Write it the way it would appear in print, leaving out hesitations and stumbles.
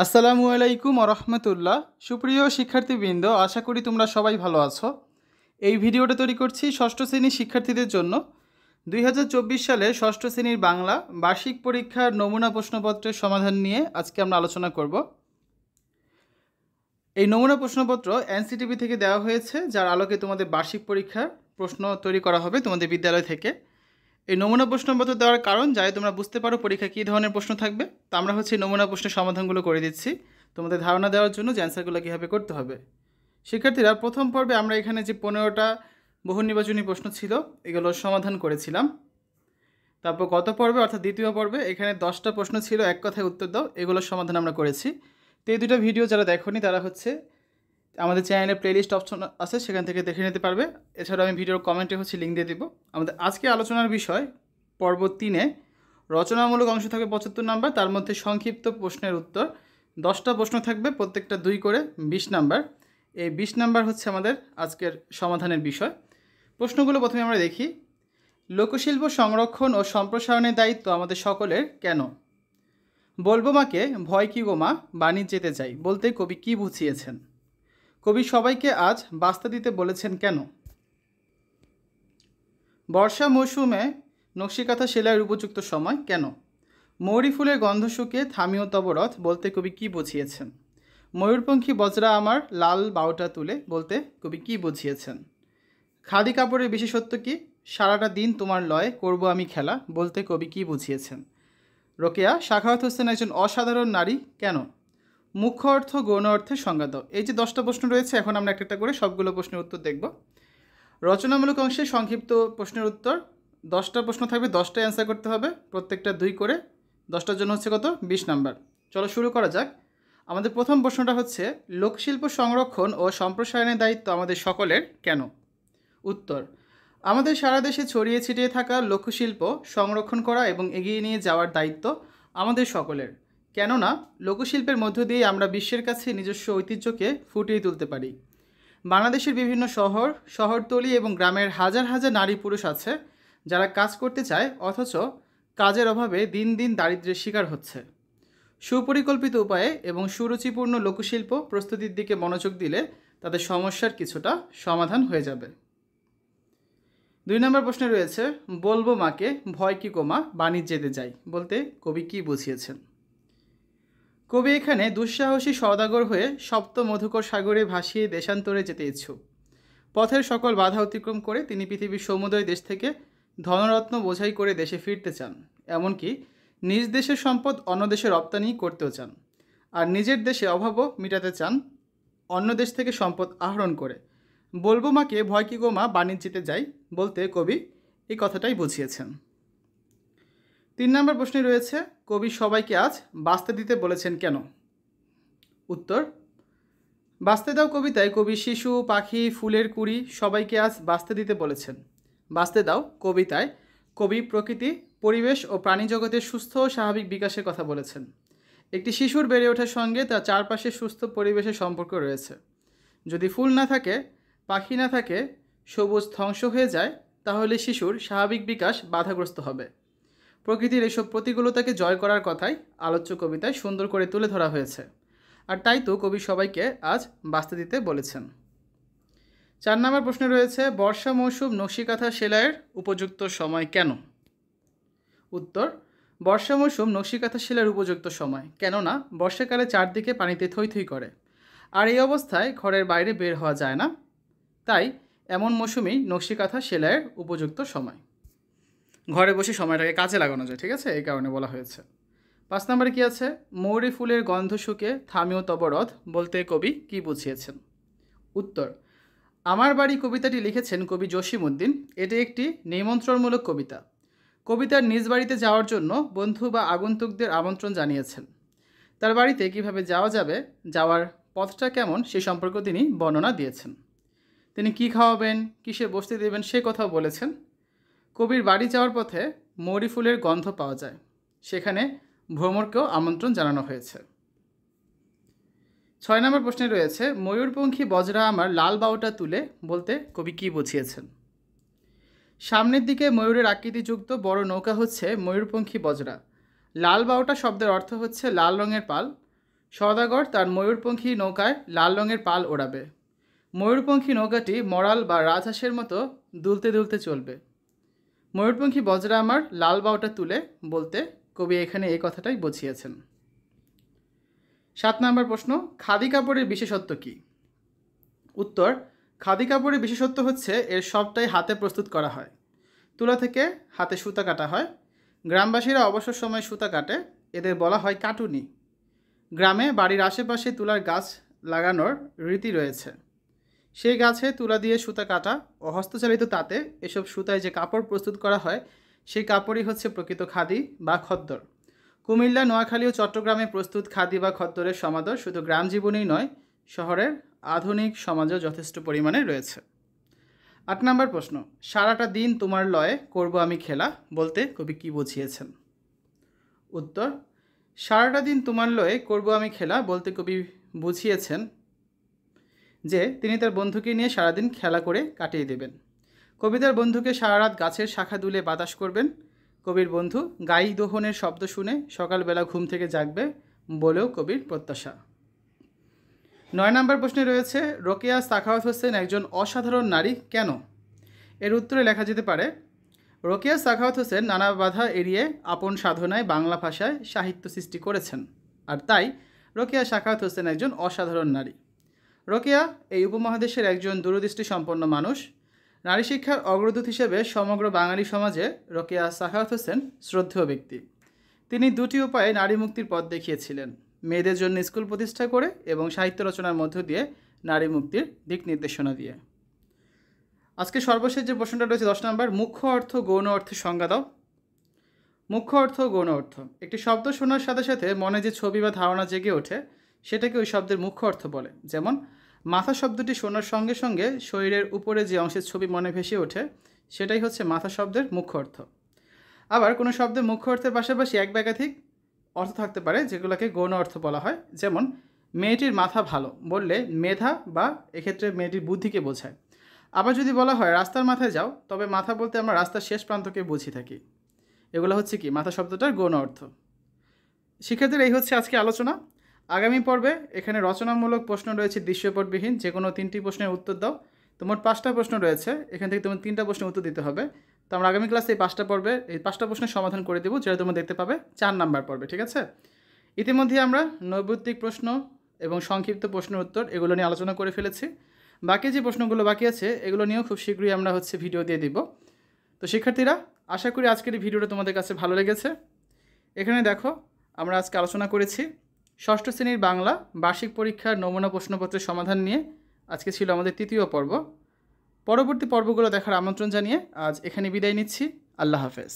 আসসালামু আলাইকুম রহমতুল্লাহ। সুপ্রিয় শিক্ষার্থীবৃন্দ, আশা করি তোমরা সবাই ভালো আছো। এই ভিডিওটা তৈরি করছি ষষ্ঠ শ্রেণীর শিক্ষার্থীদের জন্য। 2024 সালে ষষ্ঠ শ্রেণীর বাংলা বার্ষিক পরীক্ষার নমুনা প্রশ্নপত্রের সমাধান নিয়ে আজকে আমরা আলোচনা করব। এই নমুনা প্রশ্নপত্র এনসিটিভি থেকে দেওয়া হয়েছে, যার আলোকে তোমাদের বার্ষিক পরীক্ষার প্রশ্ন তৈরি করা হবে তোমাদের বিদ্যালয় থেকে। এই নমুনা প্রশ্নপত্র দেওয়ার কারণ, যাতে তোমরা বুঝতে পারো পরীক্ষা কী ধরনের প্রশ্ন থাকবে। তো আমরা নমুনা প্রশ্নের সমাধানগুলো করে দিচ্ছি তোমাদের ধারণা দেওয়ার জন্য যে অ্যান্সারগুলো কীভাবে করতে হবে। শিক্ষার্থীরা, প্রথম পর্বে আমরা এখানে যে 15টা বহু নির্বাচনী প্রশ্ন ছিল এগুলোর সমাধান করেছিলাম। তারপর গত পর্বে অর্থাৎ দ্বিতীয় পর্বে এখানে 10টা প্রশ্ন ছিল, এক কথায় উত্তর দাও, এগুলোর সমাধান আমরা করেছি। তো এই দুটো ভিডিও যারা দেখোনি তারা আমাদের চ্যানেলে প্লেলিস্ট অপশন আছে, সেখান থেকে দেখে নিতে পারবে। এছাড়াও আমি ভিডিওর কমেন্টে লিঙ্ক দিয়ে দিব। আমাদের আজকে আলোচনার বিষয় পর্ব 3-এ রচনামূলক অংশ থাকবে 75 নাম্বার, তার মধ্যে সংক্ষিপ্ত প্রশ্নের উত্তর 10টা প্রশ্ন থাকবে, প্রত্যেকটা 2 করে 20 নাম্বার। এই 20 নাম্বার আমাদের আজকের সমাধানের বিষয়। প্রশ্নগুলো প্রথমে আমরা দেখি। লোকশিল্প সংরক্ষণ ও সম্প্রসারণের দায়িত্ব আমাদের সকলের কেন? বলবো মাকে ভয় কি গো মা, বাণিজ্যেতে যাই বলতে কবি কি বুঝিয়েছেন? কবি সবাইকে আজ বাস্তা দিতে বলেছেন কেন? বর্ষা মৌসুমে নকশিকাঁথা সেলাইয়ের উপযুক্ত সময় কেন? মৌরি ফুলের গন্ধ শুকে থামিও তব রথ বলতে কবি কি বুঝিয়েছেন? ময়ূরপঙ্খী বজরা আমার লাল বাউটা তুলে বলতে কবি কি বুঝিয়েছেন? খাদি কাপড়ের বিশেষত্ব কি? সারাটা দিন তোমার লয়ে করব আমি খেলা বলতে কবি কি বুঝিয়েছেন? রোকেয়া সাখাওয়াত হোসেন একজন অসাধারণ নারী কেন? মুখ্য অর্থ গৌণ অর্থের সংজ্ঞা দাও। এই যে 10টা প্রশ্ন রয়েছে, এখন আমরা একটা করে সবগুলো প্রশ্নের উত্তর দেখব। রচনামূলক অংশে সংক্ষিপ্ত প্রশ্নের উত্তর 10টা প্রশ্ন থাকবে, 10টাই অ্যান্সার করতে হবে, প্রত্যেকটা 2 করে। 10টার জন্য কত? 20 নাম্বার। চলো শুরু করা যাক। আমাদের প্রথম প্রশ্নটা লোকশিল্প সংরক্ষণ ও সম্প্রসারণের দায়িত্ব আমাদের সকলের কেন? উত্তর: আমাদের সারা দেশে ছড়িয়ে ছিটিয়ে থাকা লোকশিল্প সংরক্ষণ করা এবং এগিয়ে নিয়ে যাওয়ার দায়িত্ব আমাদের সকলের। কেননা লোকশিল্পের মধ্য দিয়ে আমরা বিশ্বের কাছে নিজস্ব ঐতিহ্যকে ফুটিয়ে তুলতে পারি। বাংলাদেশের বিভিন্ন শহরতলি এবং গ্রামের হাজার হাজার নারী পুরুষ আছে যারা কাজ করতে চায়, অথচ কাজের অভাবে দিন দিন দারিদ্র্যের শিকার হচ্ছে। সুপরিকল্পিত উপায়ে এবং সুরুচিপূর্ণ লোকশিল্প প্রস্তুতির দিকে মনোযোগ দিলে তাদের সমস্যার কিছুটা সমাধান হয়ে যাবে। 2 নম্বর প্রশ্নে রয়েছে, বলবো মাকে ভয় কি কোমা বাণিজ্যেতে যাই বলতে কবি কি বুঝিয়েছেন? কবি এখানে দুঃসাহসী সওদাগর হয়ে সপ্ত মধুকর সাগরে ভাসিয়ে দেশান্তরে যেতে ইচ্ছুক। পথের সকল বাধা অতিক্রম করে তিনি পৃথিবীর সমুদয় দেশ থেকে ধনরত্ন বোঝাই করে দেশে ফিরতে চান। এমনকি নিজ দেশের সম্পদ অন্য দেশে রপ্তানি করতেও চান, আর নিজের দেশে অভাবও মেটাতে চান অন্য দেশ থেকে সম্পদ আহরণ করে। বলবো মাকে ভয় কি গো মা বাণিজ্যেতে যাই বলতে কবি এই কথাটাই বুঝিয়েছেন। 3 নম্বর প্রশ্নে রয়েছে, কবি সবাইকে আজ বাস্তা দিতে বলেছেন কেন? উত্তর: বাস্তে দাও কবিতায় কবি শিশু, পাখি, ফুলের কুড়ি সবাইকে আজ বাস্তে দিতে বলেছেন। বাস্তে দাও কবিতায় কবি প্রকৃতি, পরিবেশ ও প্রাণী জগতের সুস্থ ও স্বাভাবিক বিকাশের কথা বলেছেন। একটি শিশুর বেড়ে ওঠার সঙ্গে তার চারপাশে সুস্থ পরিবেশের সম্পর্ক রয়েছে। যদি ফুল না থাকে, পাখি না থাকে, সবুজ ধ্বংস হয়ে যায়, তাহলে শিশুর স্বাভাবিক বিকাশ বাধাগ্রস্ত হবে। প্রকৃতির এসব প্রতিকূলতাকে জয় করার কথাই আলোচ্য কবিতায় সুন্দর করে তুলে ধরা হয়েছে, আর তাই তো কবি সবাইকে আজ বাস্তে দিতে বলেছেন। 4 নম্বর প্রশ্নে রয়েছে, বর্ষা মৌসুম নকশিকাঁথা সেলাইয়ের উপযুক্ত সময় কেন? উত্তর: বর্ষা মৌসুম নকশিকাঁথা সেলাইয়ের উপযুক্ত সময়, কেননা বর্ষাকালে চারদিকে পানিতে থই থই করে, আর এই অবস্থায় ঘরের বাইরে বের হওয়া যায় না। তাই এমন মৌসুমেই নকশিকাঁথা সেলাইয়ের উপযুক্ত সময়। ঘরে বসে সময়টাকে কাজে লাগানো যায়, ঠিক আছে, এই কারণে বলা হয়েছে। 5 নম্বরে কি আছে? মৌরি ফুলের গন্ধ শুকে থামিও তব রথ বলতে কবি কি বুঝিয়েছেন? উত্তর: আমার বাড়ি কবিতাটি লিখেছেন কবি জসিমউদ্দিন। এটি একটি নিমন্ত্রণমূলক কবিতা। কবিতার নিজ বাড়িতে যাওয়ার জন্য বন্ধু বা আগন্তুকদের আমন্ত্রণ জানিয়েছেন। তার বাড়িতে কিভাবে যাওয়া যাবে, যাওয়ার পথটা কেমন সে সম্পর্কে তিনি বর্ণনা দিয়েছেন। তিনি কি খাওয়াবেন, কিসে বসতে দেবেন সে কথাও বলেছেন। কবির বাড়ি যাওয়ার পথে মৌরি ফুলের গন্ধ পাওয়া যায়, সেখানে ভ্রমরকেও আমন্ত্রণ জানানো হয়েছে। 6 নম্বর প্রশ্নে রয়েছে, ময়ূরপঙ্খী বজরা আমার লাল বাউটা তুলে বলতে কবি কি বুঝিয়েছেন? সামনের দিকে ময়ূরের আকৃতিযুক্ত বড় নৌকা হচ্ছে ময়ূরপঙ্খী বজরা। লাল বাউটা শব্দের অর্থ হচ্ছে লাল রঙের পাল। সওদাগর তার ময়ূরপঙ্খী নৌকায় লাল রঙের পাল ওড়াবে। ময়ূরপঙ্খী নৌকাটি মরাল বা রাজহাঁসের মতো দুলতে দুলতে চলবে। ময়ূরপঙ্খী বজরা আমার লাল বাউটা তুলে বলতে কবি এখানে এই কথাটাই বুঝিয়েছেন। 7 নম্বর প্রশ্ন, খাদি কাপড়ের বিশেষত্ব কী? উত্তর, খাদি কাপড়ের বিশেষত্ব হচ্ছে এর সবটাই হাতে প্রস্তুত করা হয়। তুলা থেকে হাতে সুতা কাটা হয়। গ্রামবাসীরা অবসর সময় সুতা কাটে, এদের বলা হয় কাটুনি। গ্রামে বাড়ির আশেপাশে তুলার গাছ লাগানোর রীতি রয়েছে। সেই গাছে তুলা দিয়ে সুতা কাটা ও হস্তচালিত তাঁতে এসব সুতায় যে কাপড় প্রস্তুত করা হয় সেই কাপড়ই হচ্ছে প্রকৃত খাদি বা খদ্দর। কুমিল্লা, নোয়াখালী ও চট্টগ্রামে প্রস্তুত খাদি বা খদ্দরের সমাদর শুধু গ্রাম জীবনেই নয়, শহরের আধুনিক সমাজেও যথেষ্ট পরিমাণে রয়েছে। 8 নম্বর প্রশ্ন, সারাটা দিন তোমার লয়ে করব আমি খেলা বলতে কবি কী বুঝিয়েছেন? উত্তর, সারাটা দিন তোমার লয়ে করব আমি খেলা বলতে কবি বুঝিয়েছেন যে তিনি তার বন্ধুকে নিয়ে সারাদিন খেলা করে কাটিয়ে দেবেন। কবিতার বন্ধুকে সারা রাত গাছের শাখা দুলে বাতাস করবেন। কবির বন্ধু গাই দোহনের শব্দ শুনে সকালবেলা ঘুম থেকে জাগবে বলেও কবির প্রত্যাশা। 9 নম্বর প্রশ্নে রয়েছে, রোকেয়া সাখাওয়াত হোসেন একজন অসাধারণ নারী কেন? এর উত্তরে লেখা যেতে পারে, রোকেয়া সাখাওয়াত হোসেন নানা বাধা এড়িয়ে আপন সাধনায় বাংলা ভাষায় সাহিত্য সৃষ্টি করেছেন, আর তাই রোকেয়া সাখাওয়াত হোসেন একজন অসাধারণ নারী। রোকেয়া এই উপমহাদেশের একজন দূরদৃষ্টি সম্পন্ন মানুষ। নারী শিক্ষার অগ্রদূত হিসেবে সমগ্র বাঙালি সমাজে রোকেয়া সাখাওয়াত হোসেন শ্রদ্ধেয় ব্যক্তি। তিনি 2টি উপায়ে নারী মুক্তির পথ দেখিয়েছিলেন, মেয়েদের জন্য স্কুল প্রতিষ্ঠা করে এবং সাহিত্য রচনার মধ্য দিয়ে নারী মুক্তির দিক নির্দেশনা দিয়ে। আজকে সর্বশেষ যে প্রশ্নটা রয়েছে 10 নম্বর, মুখ্য অর্থ গৌণ অর্থের সংজ্ঞা দাও। মুখ্য অর্থ গৌণ অর্থ, একটি শব্দ শোনার সাথে সাথে মনে যে ছবি বা ধারণা জেগে ওঠে সেটাকে ওই শব্দের মুখ্য অর্থ বলে। যেমন মাথা শব্দটি শোনার সঙ্গে সঙ্গে শরীরের উপরে যে অংশের ছবি মনে ভেসে ওঠে সেটাই হচ্ছে মাথা শব্দের মুখ্য অর্থ। আবার কোনো শব্দের মুখ্য অর্থের পাশাপাশি এক বা একাধিক অর্থ থাকতে পারে যেগুলোকে গৌণ অর্থ বলা হয়। যেমন মেয়েটির মাথা ভালো বললে মেধা বা এক্ষেত্রে মেয়েটির বুদ্ধিকে বোঝায়। আবার যদি বলা হয় রাস্তার মাথায় যাও, তবে মাথা বলতে আমরা রাস্তার শেষ প্রান্তকে বুঝি থাকি। এগুলো হচ্ছে কি মাথা শব্দটার গৌণ অর্থ। শিক্ষার্থীরা, এই হচ্ছে আজকে আলোচনা। আগামী পর্বে এখানে রচনামূলক প্রশ্ন রয়েছে দৃশ্যপটবিহীন, যে কোনো 3টি প্রশ্নের উত্তর দাও। তো মোট 5টা প্রশ্ন রয়েছে, এখান থেকে তোমার 3টা প্রশ্নের উত্তর দিতে হবে। তো আমরা আগামী ক্লাসে এই 5টা প্রশ্নের সমাধান করে দেবো, যেটা তোমরা দেখতে পাবে 4 নাম্বার পর্বে। ঠিক আছে? ইতিমধ্যে আমরা নৈর্ব্যক্তিক প্রশ্ন এবং সংক্ষিপ্ত প্রশ্নের উত্তর এগুলো নিয়ে আলোচনা করে ফেলেছি। বাকি যে প্রশ্নগুলো বাকি আছে এগুলো নিয়েও খুব শীঘ্রই আমরা ভিডিও দিয়ে দিব। তো শিক্ষার্থীরা, আশা করি আজকের এই ভিডিওটা তোমাদের কাছে ভালো লেগেছে। এখানে দেখো, আমরা আজকে আলোচনা করেছি 6ষ্ঠ শ্রেণীর বাংলা বার্ষিক পরীক্ষার নমুনা প্রশ্নপত্রের সমাধান নিয়ে। আজকে ছিল আমাদের 3য় পর্ব। পরবর্তী পর্বগুলো দেখার আমন্ত্রণ জানিয়ে আজ এখানে বিদায় নিচ্ছি। আল্লাহ হাফেজ।